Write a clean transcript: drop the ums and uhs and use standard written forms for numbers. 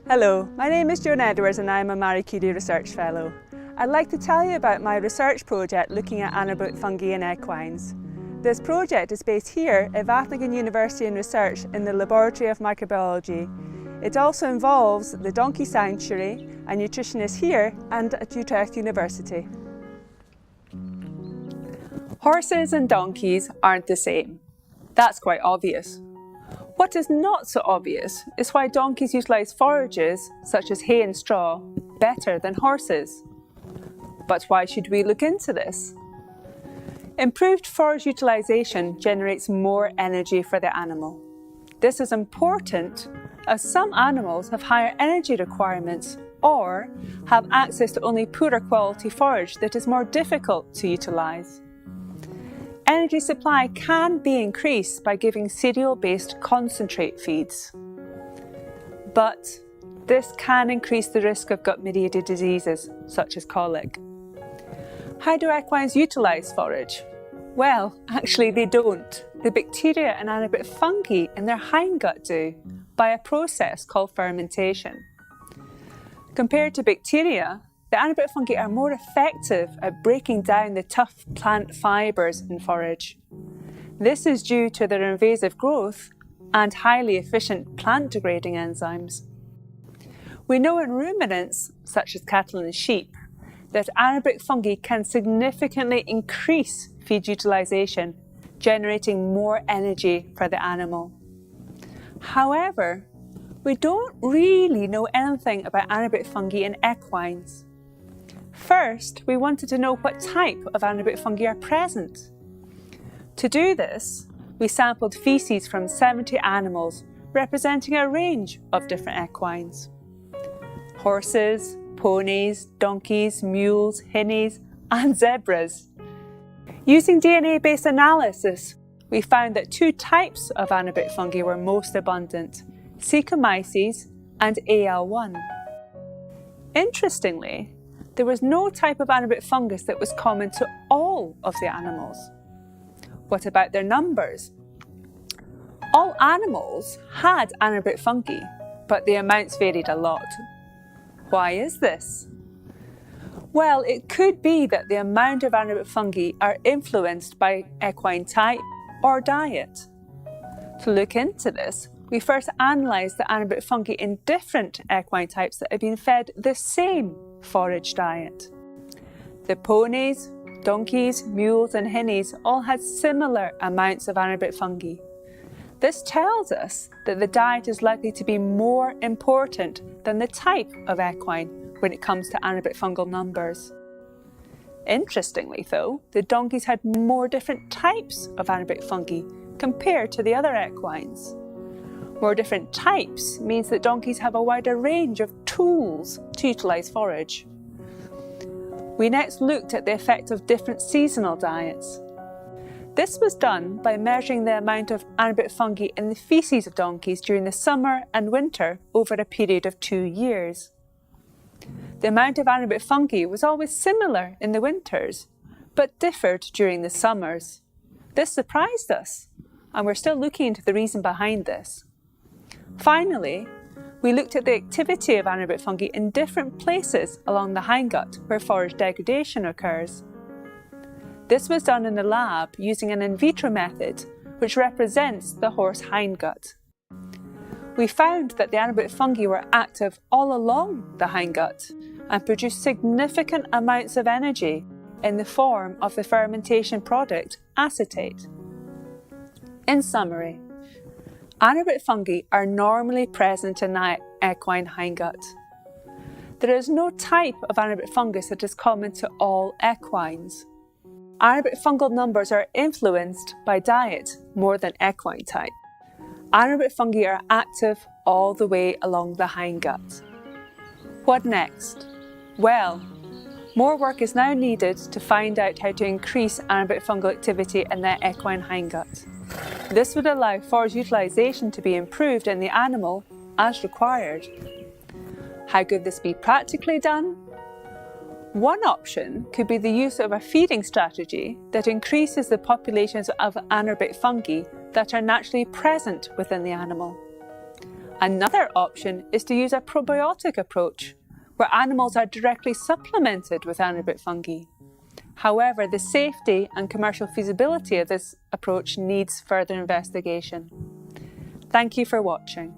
Hello, my name is Houten-Edwards and I am a Marie Curie Research Fellow. I'd like to tell you about my research project looking at anaerobic fungi and equines. This project is based here at Wageningen University in Research in the Laboratory of Microbiology. It also involves the donkey sanctuary, a nutritionist here and at Utrecht University. Horses and donkeys aren't the same. That's quite obvious. What is not so obvious is why donkeys utilise forages, such as hay and straw, better than horses. But why should we look into this? Improved forage utilisation generates more energy for the animal. This is important as some animals have higher energy requirements or have access to only poorer quality forage that is more difficult to utilise. Energy supply can be increased by giving cereal-based concentrate feeds. But this can increase the risk of gut-mediated diseases, such as colic. How do equines utilise forage? Well, actually they don't. The bacteria and anaerobic fungi in their hindgut do, by a process called fermentation. Compared to bacteria, the anaerobic fungi are more effective at breaking down the tough plant fibres in forage. This is due to their invasive growth and highly efficient plant-degrading enzymes. We know in ruminants, such as cattle and sheep, that anaerobic fungi can significantly increase feed utilisation, generating more energy for the animal. However, we don't really know anything about anaerobic fungi in equines. First, we wanted to know what type of anaerobic fungi are present. To do this, we sampled faeces from 70 animals representing a range of different equines. Horses, ponies, donkeys, mules, hemis, and zebras. Using DNA-based analysis, we found that two types of anaerobic fungi were most abundant, Saccharomyces and AL1. Interestingly, there was no type of anaerobic fungus that was common to all of the animals. What about their numbers? All animals had anaerobic fungi, but the amounts varied a lot. Why is this? Well, it could be that the amount of anaerobic fungi are influenced by equine type or diet. To look into this, we first analysed the anaerobic fungi in different equine types that had been fed the same forage diet. The ponies, donkeys, mules and hemis all had similar amounts of anaerobic fungi. This tells us that the diet is likely to be more important than the type of equine when it comes to anaerobic fungal numbers. Interestingly though, the donkeys had more different types of anaerobic fungi compared to the other equines. More different types means that donkeys have a wider range of tools to utilise forage. We next looked at the effect of different seasonal diets. This was done by measuring the amount of anaerobic fungi in the faeces of donkeys during the summer and winter over a period of 2 years. The amount of anaerobic fungi was always similar in the winters, but differed during the summers. This surprised us, and we're still looking into the reason behind this. Finally, we looked at the activity of anaerobic fungi in different places along the hindgut where forage degradation occurs. This was done in the lab using an in vitro method which represents the horse hindgut. We found that the anaerobic fungi were active all along the hindgut and produced significant amounts of energy in the form of the fermentation product acetate. In summary, anaerobic fungi are normally present in the equine hindgut. There is no type of anaerobic fungus that is common to all equines. Anaerobic fungal numbers are influenced by diet more than equine type. Anaerobic fungi are active all the way along the hindgut. What next? Well, more work is now needed to find out how to increase anaerobic fungal activity in the equine hindgut. This would allow forage utilisation to be improved in the animal as required. How could this be practically done? One option could be the use of a feeding strategy that increases the populations of anaerobic fungi that are naturally present within the animal. Another option is to use a probiotic approach, where animals are directly supplemented with anaerobic fungi. However, the safety and commercial feasibility of this approach needs further investigation. Thank you for watching.